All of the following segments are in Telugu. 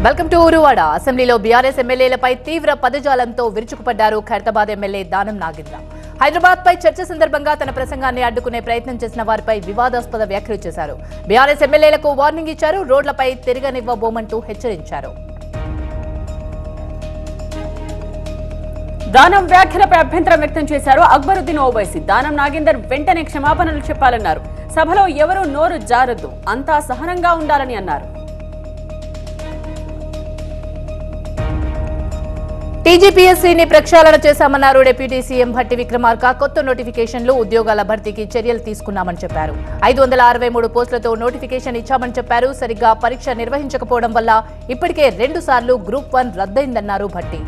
Welcome to ఉరువాడ. అసెంబ్లీలో బీఆర్ఎస్ ఎమ్మెల్యేలపై తీవ్ర పదజాలంతో విరుచుకుపడ్డారు ఖైరతాబాద్ ఎమ్మెల్యే దానం నాగేంద్ర. హైదరాబాద్ పై చర్చ సందర్భంగా తన ప్రసంగాన్ని అడ్డుకునే ప్రయత్నం చేసిన వారిపై వివాదాస్పద వ్యాఖ్యలు చేశారు. బీఆర్ఎస్ ఎమ్మెల్యేలకు వార్నింగ్ ఇచ్చారు. రోడ్లపై తిరగనివ్వబోమంటూ హెచ్చరించారు. దానం వ్యాఖ్యలపై అభ్యంతరం వ్యక్తం చేశారు అక్బరుద్దీన్ ఓవైసీ. దానం నాగేందర్ వెంటనే క్షమాపణలు చెప్పాలన్నారు. సభలో ఎవరూ నోరు జారొద్దు, అంతా సహనంగా ఉండాలని అన్నారు. టీజీపీఎస్సీని ప్రక్షాళన చేశామన్నారు డిప్యూటీ సీఎం భట్టి విక్రమార్క. కొత్త నోటిఫికేషన్లు, ఉద్యోగాల భర్తీకి చర్యలు తీసుకున్నామని చెప్పారు. 563 పోస్టులతో నోటిఫికేషన్ ఇచ్చామని చెప్పారు. సరిగ్గా పరీక్ష నిర్వహించకపోవడం వల్ల ఇప్పటికే 2 సార్లు గ్రూప్ 1 రద్దయిందన్నారు భట్టి.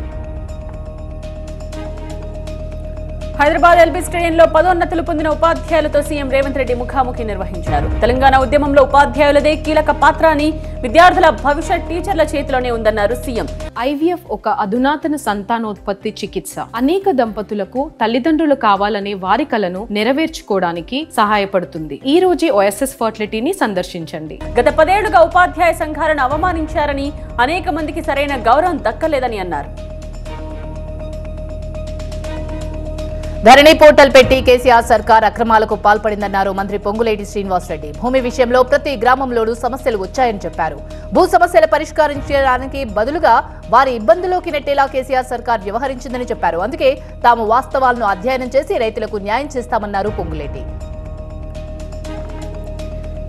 హైదరాబాద్ ఎల్బీ స్టేడియంలో పదోన్నతులు పొందిన ఉపాధ్యాయులతో సీఎం రేవంత్ రెడ్డి ముఖాముఖి నిర్వహించారు. తెలంగాణ ఉద్యమంలో ఉపాధ్యాయులదే కీలక పాత్ర అని, విద్యార్థుల భవిష్యత్ టీచర్ల చేతిలోనే ఉందన్నారు సీఎం. ఐవీఎఫ్ ఒక అధునాతన సంతానోత్పత్తి చికిత్స. అనేక దంపతులకు తల్లిదండ్రులు కావాలనే వారి కలను నెరవేర్చుకోవడానికి సహాయపడుతుంది. ఈ రోజే ఓఎస్ఎస్ ఫర్టిలిటీని సందర్శించండి. గత 10 ఏళ్లుగా ఉపాధ్యాయ సంఘాలను అవమానించారని, అనేక మందికి సరైన గౌరవం దక్కలేదని అన్నారు. ధరణి పోర్టల్ పెట్టి కేసీఆర్ సర్కార్ అక్రమాలకు పాల్పడిందన్నారు మంత్రి పొంగులేటి శ్రీనివాసరెడ్డి. భూమి విషయంలో ప్రతి గ్రామంలోనూ సమస్యలు వచ్చాయని చెప్పారు. భూ సమస్యల పరిష్కరించడానికి బదులుగా వారి ఇబ్బందుల్లోకి నెట్టేలా కేసీఆర్ సర్కార్ వ్యవహరించిందని చెప్పారు. అందుకే తాము వాస్తవాలను అధ్యయనం చేసి రైతులకు న్యాయం చేస్తామన్నారు పొంగులేటి.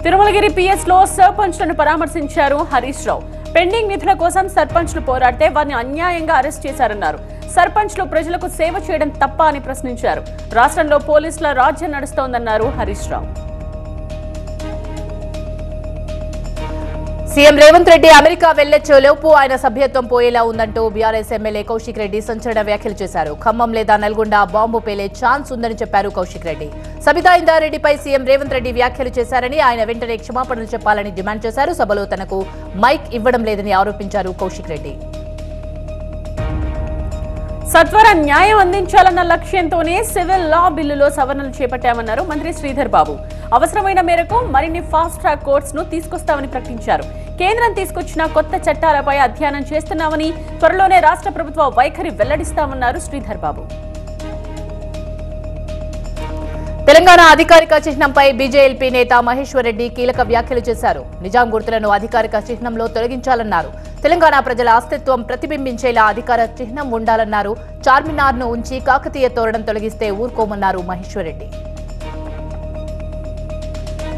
తిరుమలగిరి పిఎస్ లో సర్పంచ్లను పరామర్శించారు హరీష్ రావు. పెండింగ్ నిధుల కోసం సర్పంచ్లు పోరాడితే వారిని అన్యాయంగా అరెస్ట్ చేశారన్నారు. సర్పంచ్లు ప్రజలకు సేవ చేయడం తప్ప అని ప్రశ్నించారు. రాష్ట్రంలో పోలీసుల రాజ్యం నడుస్తోందన్నారు హరీష్ రావు. సీఎం రేవంత్ రెడ్డి అమెరికా వెళ్లొచ్చేలోపు ఆయన సభ్యత్వం పోయేలా ఉందంటూ బీఆర్ఎస్ ఎమ్మెల్యే కౌశిక్ రెడ్డి సంచలన వ్యాఖ్యలు చేశారు. ఖమ్మం లేదా నల్గొండ బాంబు పేలే ఛాన్స్ ఉందని చెప్పారు కౌశిక్ రెడ్డి. సబితా ఇందారెడ్డిపై సీఎం రేవంత్ రెడ్డి వ్యాఖ్యలు చేశారని, ఆయన వెంటనే క్షమాపణలు చెప్పాలని డిమాండ్ చేశారు. సభలో తనకు మైక్ ఇవ్వడం లేదని ఆరోపించారు కౌశిక్ రెడ్డి. సత్వర న్యాయం అందించాలన్న లక్ష్యంతోనే సివిల్ లా బిల్లులో సవరణలు చేపట్టామన్నారు మంత్రి శ్రీధర్ బాబు. అవసరమైన మేరకు మరిన్ని ఫాస్ట్ ట్రాక్ కోర్ట్స్ ను తీసుకొస్తామని ప్రకటించారు. కేంద్రం తీసుకొచ్చిన కొత్త చట్టాలపై అధ్యయనం చేస్తున్నామని, త్వరలోనే రాష్ట్ర ప్రభుత్వ వైఖరి వెల్లడిస్తామన్నారు శ్రీధర్ బాబు. తెలంగాణ అధికారిక చిహ్నంపై బీజేఎల్పీ నేత మహేశ్వర్ రెడ్డి కీలక వ్యాఖ్యలు చేశారు. నిజాం గుర్తులను అధికారిక చిహ్నంలో తొలగించాలన్నారు. తెలంగాణ ప్రజల అస్తిత్వం ప్రతిబింబించేలా అధికార చిహ్నం ఉండాలన్నారు. చార్మినార్ ను ఉంచి కాకతీయ తోరణం తొలగిస్తే ఊరుకోమన్నారు మహేశ్వర్ రెడ్డి.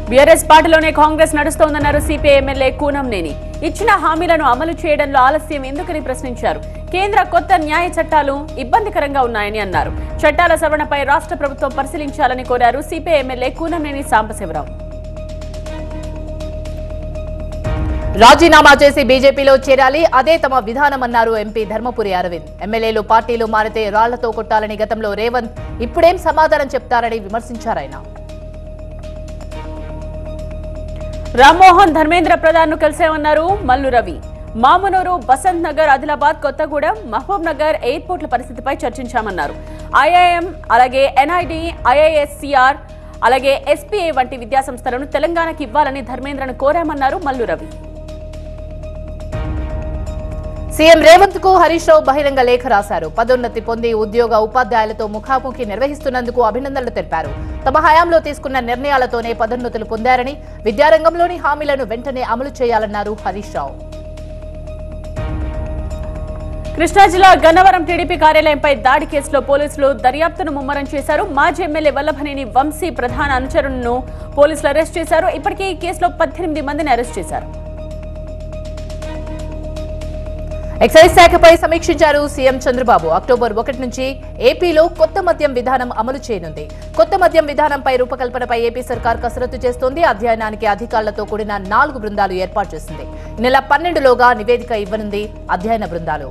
బీఆర్ఎస్ పార్టీలోనే కాంగ్రెస్ నడుస్తోందన్నారు సిపిఐ ఎమ్మెల్యే కూనంనేని. ఇచ్చిన హామీలను అమలు చేయడంలో ఆలస్యం ఎందుకని ప్రశ్నించారు. కేంద్ర కొత్త న్యాయ చట్టాలు ఇబ్బందికరంగా ఉన్నాయని అన్నారు. చట్టాల సవరణపై రాష్ట్ర ప్రభుత్వం పరిశీలించాలని కోరారు సిపిఐ ఎమ్మెల్యే కూనంనేని సాంబశివరావు. రాజీనామా చేసి బీజేపీలో చేరాలి, అదే తమ విధానమన్నారు ఎంపీ ధర్మపురి అరవింద్. ఎమ్మెల్యేలు పార్టీలు మారితే రాళ్లతో కొట్టాలని గతంలో రేవంత్, ఇప్పుడేం సమాధానం చెప్తారని విమర్శించారాయన. రామ్మోహన్ ధర్మేంద్ర ప్రధాన్ ను కలిసామన్నారు మల్లు రవి. మామునూరు, బసంత్ నగర్, ఆదిలాబాద్, కొత్తగూడెం, మహబూబ్ నగర్ ఎయిర్పోర్ట్ల పరిస్థితిపై చర్చించామన్నారు. ఐఐఎం, అలాగే ఎన్ఐడి, ఐఐఎస్సిఆర్, అలాగే ఎస్పీఐ వంటి విద్యాసంస్థలను తెలంగాణకు ఇవ్వాలని ధర్మేంద్రను కోరామన్నారు మల్లు రవి. సీఎం రేవంత్ కు హరీష్ రావు బహిరంగ లేఖ రాశారు. పదోన్నతి పొంది ఉద్యోగ ఉపాధ్యాయులతో ముఖాముఖి నిర్వహిస్తున్నందుకు అభినందనలు తెలిపారు. తమ హయాంలో తీసుకున్న నిర్ణయాలతోనే పదోన్నతులు పొందారని, విద్యారంగంలోని హామీలను వెంటనే అమలు చేయాలన్నారు హరీష్ రావు. కృష్ణా జిల్లా గన్నవరం టీడీపీ కార్యాలయంపై దాడి కేసులో పోలీసులు దర్యాప్తును ముమ్మరం చేశారు. మాజీ ఎమ్మెల్యే వల్లభనేని వంశీ ప్రధాన అనుచరులను పోలీసులు అరెస్ట్ చేశారు. ఇప్పటికే ఈ కేసులో 18 మందిని అరెస్ట్ చేశారు. ఎక్సైజ్ శాఖపై సమీక్షించారు సీఎం చంద్రబాబు. అక్టోబర్ 1 నుంచి ఏపీలో కొత్త మద్యం విధానం అమలు చేయనుంది. కొత్త మద్యం విధానంపై రూపకల్పనపై ఏపీ సర్కార్ కసరత్తు చేస్తోంది. అధ్యయనానికి అధికారులతో కూడిన 4 బృందాలు ఏర్పాటు చేసింది. ఈ నెల 12లోగా నివేదిక ఇవ్వనుంది అధ్యయన బృందాలు.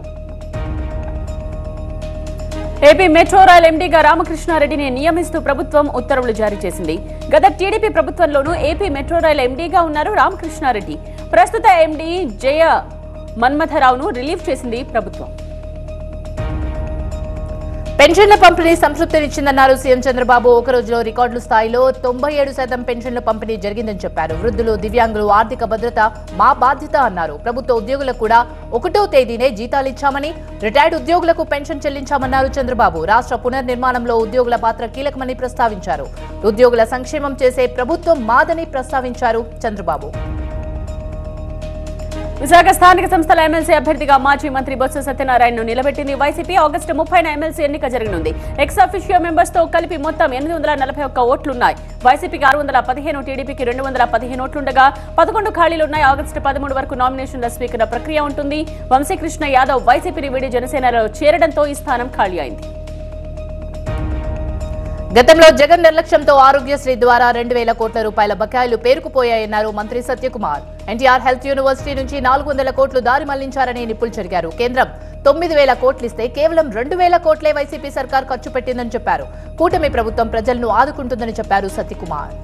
ఏపీ మెట్రో రైల్ ఎండీగా రామకృష్ణారెడ్డిని నియమిస్తూ ప్రభుత్వం ఉత్తర్వులు జారీ చేసింది. గత టీడీపీ ప్రభుత్వంలోనూ ఏపీ మెట్రో రైల్ ఎండీగా ఉన్నారు రామకృష్ణారెడ్డి. ప్రస్తుత ఎండీ జయ మన్మథరావును రిలీవ్ చేసింది ప్రభుత్వం. పెన్షన్ల పంపిణీ సంతృప్తినిచ్చిందన్నారు సీఎం చంద్రబాబు. ఒక రోజులో రికార్డుల స్థాయిలో 97% పెన్షన్ల పంపిణీ జరిగిందని చెప్పారు. వృద్ధులు, దివ్యాంగులు ఆర్థిక భద్రత మా బాధ్యత అన్నారు. ప్రభుత్వ ఉద్యోగులకు కూడా 1వ తేదీనే జీతాలిచ్చామని, రిటైర్డ్ ఉద్యోగులకు పెన్షన్ చెల్లించామన్నారు చంద్రబాబు. రాష్ట్ర పునర్నిర్మాణంలో ఉద్యోగుల పాత్ర కీలకమని ప్రస్తావించారు. ఉద్యోగుల సంక్షేమం చేసే ప్రభుత్వం మాదని ప్రస్తావించారు చంద్రబాబు. విశాఖ స్థానిక సంస్థల ఎమ్మెల్సీ అభ్యర్థిగా మాజీ మంత్రి బొత్స సత్యనారాయణను నిలబెట్టింది వైసీపీ. ఆగస్టు 30న ఎమ్మెల్సీ ఎన్నిక జరగనుంది. ఎక్స్ అఫిషియో మెంబర్స్ తో కలిపి మొత్తం 841 ఓట్లున్నాయి. వైసీపీకి 615, టీడీపీకి 215 ఓట్లుండగా 11 ఖాళీలున్నాయి. ఆగస్టు 13 వరకు నామినేషన్ల స్వీకరణ ప్రక్రియ ఉంటుంది. వంశీకృష్ణ యాదవ్ వైసీపీని వీడి జనసేనలో చేరడంతో ఈ స్థానం ఖాళీ అయింది. గతంలో జగన్ నిర్లక్ష్యంతో ఆరోగ్యశ్రీ ద్వారా 2,000 కోట్ల రూపాయల బకాయిలు పేరుకుపోయాయన్నారు మంత్రి సత్యకుమార్. ఎన్టీఆర్ హెల్త్ యూనివర్సిటీ నుంచి 400 కోట్లు దారి మళ్లించారని నిప్పులు చెరిగారు. కేంద్రం 9,000 కోట్లిస్తే కేవలం 2,000 కోట్లే వైసీపీ సర్కార్ ఖర్చు పెట్టిందని చెప్పారు. కూటమి ప్రభుత్వం ప్రజలను ఆదుకుంటుందని చెప్పారు సత్యకుమార్.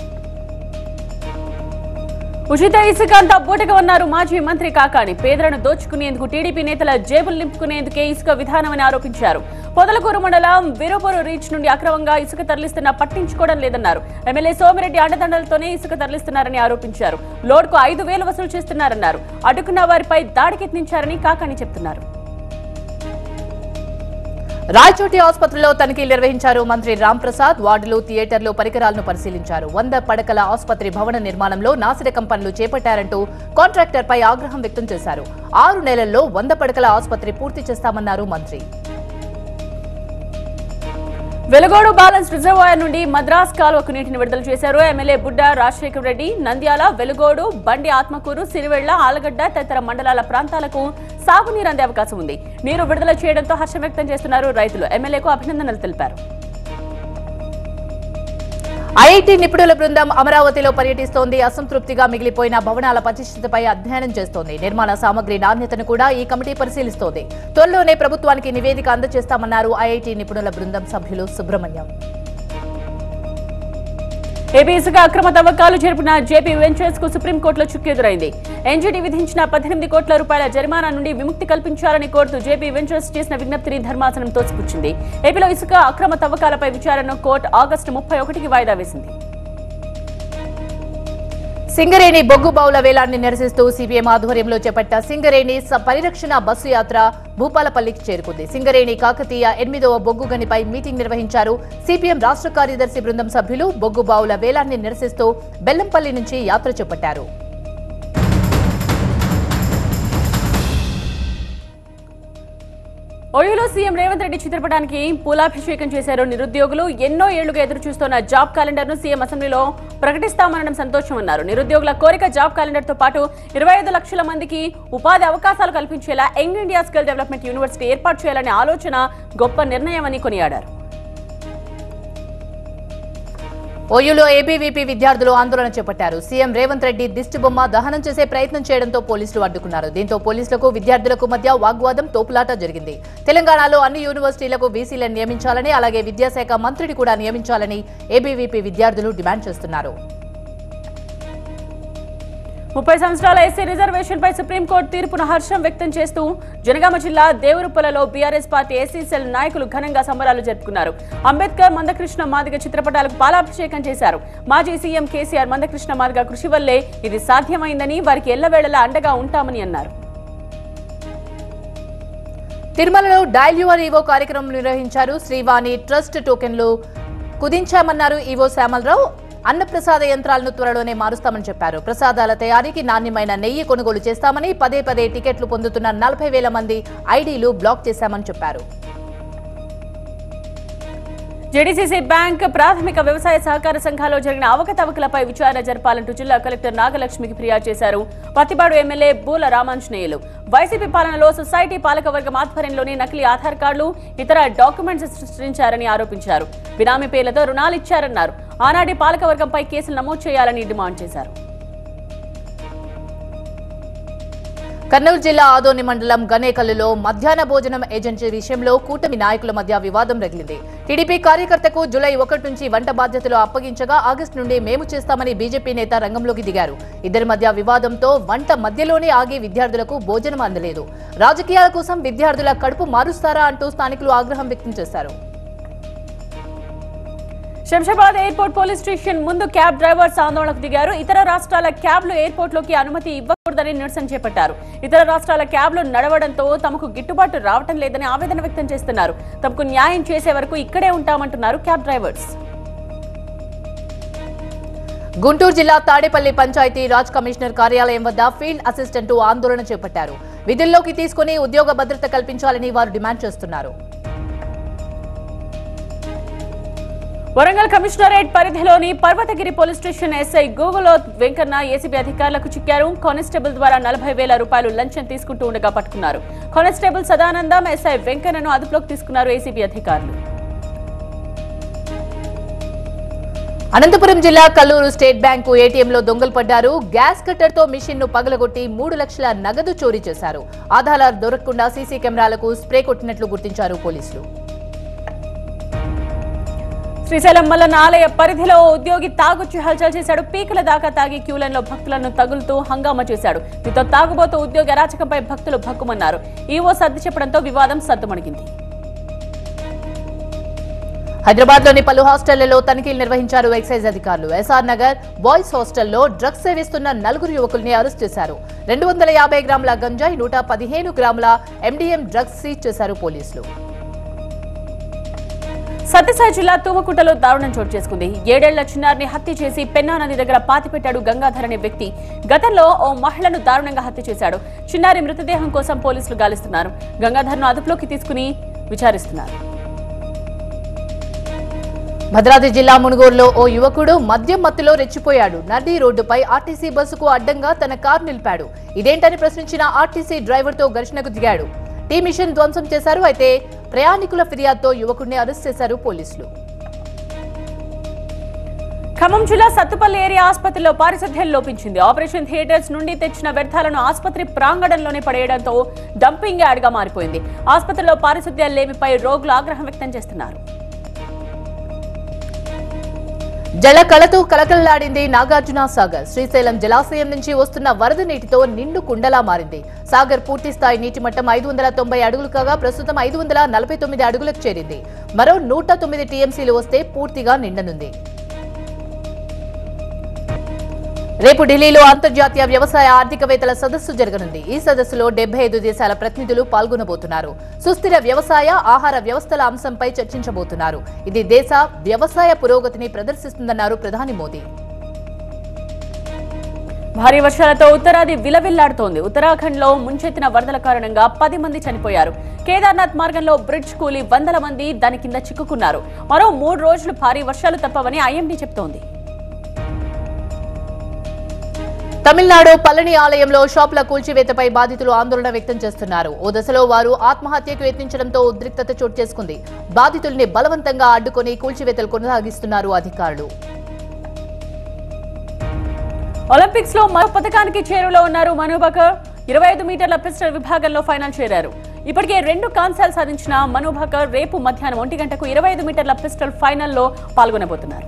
ఉచిత ఇసుక అంతా బూటగా ఉన్నారు మాజీ మంత్రి కాకాణి. పేదలను దోచుకునేందుకు టీడీపీ నేతల జేబులు నింపుకునేందుకే ఇసుక విధానమని ఆరోపించారు. పొదలకూరు మండలం వీరపూరు రీచ్ నుండి అక్రమంగా ఇసుక తరలిస్తున్నా పట్టించుకోవడం లేదన్నారు. ఎమ్మెల్యే సోమిరెడ్డి అండదండలతోనే ఇసుక తరలిస్తున్నారని ఆరోపించారు. లోడ్కు 5,000 వసూలు చేస్తున్నారన్నారు. అడ్డుకున్న వారిపై దాడికెత్నించారని కాకాణి చెప్తున్నారు. రాయచోటి ఆసుపత్రిలో తనిఖీలు నిర్వహించారు మంత్రి రాంప్రసాద్. వార్డులు, థియేటర్లు, పరికరాలను పరిశీలించారు. 100 పడకల ఆసుపత్రి భవన నిర్మాణంలో నాసిరకం పనులు చేపట్టారంటూ కాంట్రాక్టర్పై ఆగ్రహం వ్యక్తం చేశారు. 6 నెలల్లో 100 పడకల ఆసుపత్రి పూర్తి చేస్తామన్నారు మంత్రి. వెలుగోడు బ్యాలెన్స్ రిజర్వాయర్ నుండి మద్రాస్ కాలువకు నీటిని విడుదల చేశారు. ఎమ్మెల్యే బుడ్డా రాజశేఖర రెడ్డి నంద్యాల, వెలుగోడు, బండి ఆత్మకూరు, సిరివెళ్ల, ఆలగడ్డ తదితర మండలాల ప్రాంతాలకు సాగునీరు అందే అవకాశం ఉంది. నీరు విడుదల చేయడంతో హర్షం వ్యక్తం చేస్తున్నారు రైతులు. ఎమ్మెల్యేకు అభినందనలు తెలిపారు. ఐఐటీ నిపుణుల బృందం అమరావతిలో పర్యటిస్తోంది. అసంతృప్తిగా మిగిలిపోయిన భవనాల పరిస్థితిపై అధ్యయనం చేస్తోంది. నిర్మాణ సామగ్రి నాణ్యతను కూడా ఈ కమిటీ పరిశీలిస్తోంది. త్వరలోనే ప్రభుత్వానికి నివేదిక అందజేస్తామన్నారు ఐఐటీ నిపుణుల బృందం సభ్యులు సుబ్రహ్మణ్యం. ఏపీ ఇసుక అక్రమ తవ్వకాలు జరిపిన జేపీ వెంచర్స్ కు సుప్రీంకోర్టులో చుక్కెదురైంది. ఎన్జీటీ విధించిన 18 కోట్ల రూపాయల జరిమానా నుండి విముక్తి కల్పించాలని కోరుతూ జేపీ వెంచర్స్ చేసిన విజ్ఞప్తిని ధర్మాసనం తోసిపుచ్చింది. ఏపీలో ఇసుక అక్రమ తవ్వకాలపై విచారణను కోర్టు ఆగస్టు 31కి వాయిదా వేసింది. సింగరేణి బొగ్గు బావుల వేలాన్ని నిరసిస్తూ సిపిఎం ఆధ్వర్యంలో చేపట్ట సింగరేణి పరిరక్షణ బస్సు యాత్ర భూపాలపల్లికి చేరుకుంది. సింగరేణి కాకతీయ 8వ బొగ్గు గనిపై మీటింగ్ నిర్వహించారు. సిపిఎం రాష్ట్ర కార్యదర్శి బృందం సభ్యులు బొగ్గు బావుల వేలాన్ని నిరసిస్తూ బెల్లంపల్లి నుంచి యాత్ర చేపట్టారు. ఓయూలో సీఎం రేవంత్ రెడ్డి చిత్రపటానికి పూలాభిషేకం చేశారు నిరుద్యోగులు. ఎన్నో ఏళ్లుగా ఎదురు చూస్తున్న జాబ్ క్యాలెండర్ ను సీఎం అసెంబ్లీలో ప్రకటిస్తామనడం సంతోషమన్నారు. నిరుద్యోగుల కోరిక జాబ్ క్యాలెండర్ తో పాటు 25 లక్షల మందికి ఉపాధి అవకాశాలు కల్పించేలా young India skill development university ఏర్పాటు చేయాలనే ఆలోచన గొప్ప నిర్ణయమని కొనియాడారు. ఓయూలో ఏబీవీపీ విద్యార్థులు ఆందోళన చేపట్టారు. సీఎం రేవంత్ రెడ్డి దిష్టిబొమ్మ దహనం చేసే ప్రయత్నం చేయడంతో పోలీసులు అడ్డుకున్నారు. దీంతో పోలీసులకు విద్యార్థులకు మధ్య వాగ్వాదం, తోపులాట జరిగింది. తెలంగాణలో అన్ని యూనివర్సిటీలకు వీసీలను నియమించాలని, అలాగే విద్యాశాఖ మంత్రిని కూడా నియమించాలని ఏబీవీపీ విద్యార్థులు డిమాండ్ చేస్తున్నారు. 30 సంవత్సరాల ఎస్సీ రిజర్వేషన్ పై సుప్రీంకోర్టు తీర్పును హర్షం వ్యక్తం చేస్తూ జనగామ జిల్లా దేవరుపల్లలో బీఆర్ఎస్ పార్టీ ఎస్సీ సెల్ నాయకులు ఘనంగా సంబరాలు జరుపుకున్నారు. అంబేద్కర్, మందకృష్ణ మాదిగ చిత్రపటాలకు పాలాభిషేకం చేశారు. మాజీ సీఎం కేసీఆర్ మందకృష్ణ మాదిగ కృషి వల్లే ఇది సాధ్యమైందని, వారికి ఎల్లవేళలా అండగా ఉంటామని అన్నారు. తిరుమలలో డయల్ యువర్ ఈవో కార్యక్రమం నిర్వహించారు. శ్రీవాణి ట్రస్ట్ టోకెన్లు కుదించామన్నారు ఈవో శ్యామలరావు. అన్నప్రసాద యంత్రాలను త్వరలోనే మారుస్తామని చెప్పారు. ప్రసాదాల తయారీకి నాణ్యమైన నెయ్యి కొనుగోలు చేస్తామని, పదే టికెట్లు పొందుతున్న 40,000 మంది ఐడీలు బ్లాక్ చేశామని చెప్పారు. జేడీసీసీ బ్యాంక్ ప్రాథమిక వ్యవసాయ సహకార సంఘాల్లో జరిగిన అవకతవకలపై విచారణ జరపాలంటూ జిల్లా కలెక్టర్ నాగలక్ష్మికి ఫిర్యాదు చేశారు పత్తిపాడు ఎమ్మెల్యే బూల రామాంజనేయులు. వైసీపీ పాలనలో సొసైటీ పాలకవర్గం ఆధ్వర్యంలోని నకిలీ ఆధార్ కార్డులు, ఇతర డాక్యుమెంట్స్ సృష్టించారని ఆరోపించారు. బినామీ పేర్లతో రుణాలు ఇచ్చారన్నారు. ఆనాటి పాలకవర్గంపై కేసులు నమోదు చేయాలని డిమాండ్ చేశారు. కర్నూలు జిల్లా ఆదోని మండలం గనేకల్లులో మధ్యాహ్న భోజనం ఏజెన్సీ విషయంలో కూటమి నాయకుల మధ్య వివాదం రగిలింది. టీడీపీ కార్యకర్తకు జూలై 1 నుంచి వంట బాధ్యతలు అప్పగించగా ఆగస్టు నుండి మేము చేస్తామని బీజేపీ నేత రంగంలోకి దిగారు. ఇద్దరి మధ్య వివాదంతో వంట మధ్యలోనే ఆగి విద్యార్థులకు భోజనం అందలేదు. రాజకీయాల కోసం విద్యార్థుల కడుపు మారుస్తారా అంటూ స్థానికులు ఆగ్రహం వ్యక్తం చేశారు. శంషాబాద్ ఎయిర్పోర్ట్ పోలీస్ స్టేషన్ ముందు క్యాబ్ డ్రైవర్స్ ఆందోళనకు దిగారు. ఇతర రాష్ట్రాల క్యాబ్లు ఎయిర్పోర్ట్లోకి అనుమతి ఇవ్వకూడదని నిరసన చేపట్టారు. ఇతర రాష్ట్రాల క్యాబ్లు నడవడంతో తమకు గిట్టుబాటు రావటం లేదని ఆవేదన వ్యక్తం చేస్తున్నారు. తమకు న్యాయం చేసే వరకు ఇక్కడే ఉంటామంటున్నారు క్యాబ్ డ్రైవర్స్. గుంటూరు జిల్లా తాడేపల్లి పంచాయతీ రాజ్ కమిషనర్ కార్యాలయం వద్ద ఫీల్డ్ అసిస్టెంట్ ఆందోళన చేపట్టారు. విధుల్లోకి తీసుకుని ఉద్యోగ భద్రత కల్పించాలని వారు డిమాండ్ చేస్తున్నారు. వరంగల్ కమిషనరేట్ పరిధిలోని Parvathagiri police station SI Guguloth Venkanna ACB అధికారులకు చిక్కారు. కానిస్టేబుల్ ద్వారా 40,000 రూపాయలు లంచం తీసుకుంటూ ఉండగా పట్టుకున్నారు. కానిస్టేబుల్ సదానందం, ఎస్ఐ వెంకన్నను అదుపులోకి తీసుకున్నారు ఏసీబీ అధికారులు. అనంతపురం జిల్లా కల్లూరు స్టేట్ బ్యాంకు ఏటీఎంలో దొంగలు పడ్డారు. గ్యాస్ కట్టర్తో మిషన్ ను పగలగొట్టి 3 లక్షల నగదు చోరీ చేశారు. ఆధారాలు దొరకకుండా సీసీ కెమెరాలకు స్ప్రే కొట్టినట్లు గుర్తించారు పోలీసులు. శ్రీశైలం మల్లన్న ఆలయ పరిధిలో ఉద్యోగి తాగుచ్చి హల్చల్ చేశాడు. పీకల దాకా తాగి క్యూలైన్లో భక్తులను తగులుతూ హంగామా చేశాడు. దీంతో తాగుబోతూ ఉద్యోగి అరాచకంపై భక్తులు భక్కుమన్నారు. ఈవో సర్ది చెప్పడంతో వివాదం సద్దుమణిగింది. హైదరాబాద్ లోని పలు హాస్టళ్లలో తనిఖీలు నిర్వహించారు ఎక్సైజ్ అధికారులు. ఎస్ఆర్ నగర్ బాయ్స్ హాస్టల్లో డ్రగ్స్ సేవిస్తున్న 4 యువకుల్ని అరెస్ట్ చేశారు. 250 గ్రాముల గంజాయి, 115 గ్రాముల ఎండిఎం డ్రగ్స్ సీజ్ చేశారు పోలీసులు. సత్యసాయి జిల్లా తూమకుంటలో దారుణం చోటు చేసుకుంది. 7 ఏళ్ల చిన్నారిని హత్య చేసి పెన్నా నది దగ్గర పాతిపెట్టాడు గంగాధర్ అనే వ్యక్తి. గతంలో ఓ మహిళను దారుణంగా హత్య చేశాడు. చిన్నారి మృతదేహం కోసం పోలీసులు గాలిస్తున్నారు. గంగాధర్ను అదుపులోకి తీసుకుని విచారిస్తున్నారు. భద్రాద్రి జిల్లా మునుగోడులో ఓ యువకుడు మద్యం మత్తులో రెచ్చిపోయాడు. నది రోడ్డుపై ఆర్టీసీ బస్సుకు అడ్డంగా తన కారు నిలిపాడు. ఇదేంటని ప్రశ్నించిన ఆర్టీసీ డ్రైవర్తో ఘర్షణకు దిగాడు. టీ మిషన్ ధ్వంసం చేశారు. అయితే ప్రయాణికుల ఫిర్యాదుతో యువకుడిని అరెస్ట్ చేశారు పోలీసులు. ఖమ్మం జిల్లా సత్తుపల్లి ఏరియా ఆసుపత్రిలో పారిశుధ్యం లోపించింది. ఆపరేషన్ థియేటర్స్ నుండి తెచ్చిన వ్యర్థాలను ఆసుపత్రి ప్రాంగణంలోనే పడేయడంతో డంపింగ్ యార్డ్గా మారిపోయింది. ఆసుపత్రిలో పారిశుధ్యం లేమిపై రోగులు ఆగ్రహం వ్యక్తం చేస్తున్నారు. జల కళతో కలకలలాడింది నాగార్జున సాగర్. శ్రీశైలం జలాశయం నుంచి వస్తున్న వరద నీటితో నిండు కుండలా మారింది. సాగర్ పూర్తి స్థాయి నీటి మట్టం 590 అడుగులు కాగా ప్రస్తుతం 549 అడుగులకు చేరింది. మరో 109 టీఎంసీలు వస్తే పూర్తిగా నిండనుంది. రేపు ఢిల్లీలో అంతర్జాతీయ వ్యవసాయ ఆర్థికవేత్తల సదస్సు జరగనుంది. ఈ సదస్సులో 75 దేశాల ప్రతినిధులు పాల్గొనబోతున్నారు. సుస్థిర వ్యవసాయ, ఆహార వ్యవస్థల అంశంపై చర్చించబోతున్నారు. ఇది దేశ వ్యవసాయ పురోగతిని ప్రదర్శిస్తుందన్నారు ప్రధాని మోదీ. భారీ వర్షాలతో ఉత్తరాది విలవిల్లాడుతోంది. ఉత్తరాఖండ్ లో ముంచెత్తిన వరదల కారణంగా 10 మంది చనిపోయారు. కేదార్నాథ్ మార్గంలో బ్రిడ్జ్ కూలి 100 మంది దాని కింద చిక్కుకున్నారు. మరో 3 రోజులు భారీ వర్షాలు తప్పవని ఐఎండీ చెబుతోంది. తమిళనాడు పళని ఆలయంలో షాపుల కూల్చివేతపై బాధితులు ఆందోళన వ్యక్తం చేస్తున్నారు. ఓ దశలో వారు ఆత్మహత్యకు యత్నించడంతో ఉద్రిక్తత చోటు చేసుకుంది. బాధితుల్ని బలవంతంగా అడ్డుకొని కూల్చివేతలు కొనసాగిస్తున్నారు అధికారులు. ఒలింపిక్స్ లో మరో పథకానికి చేరువలో ఉన్నారు మను బకర్. 25 మీటర్ల పిస్టల్ విభాగంలో ఫైనల్ చేరారు. ఇప్పటికే 2 కాంస్యాలు సాధించిన మను బకర్ రేపు మధ్యాహ్నం 1 గంటకు 25 మీటర్ల పిస్టల్ ఫైనల్లో పాల్గొనబోతున్నారు.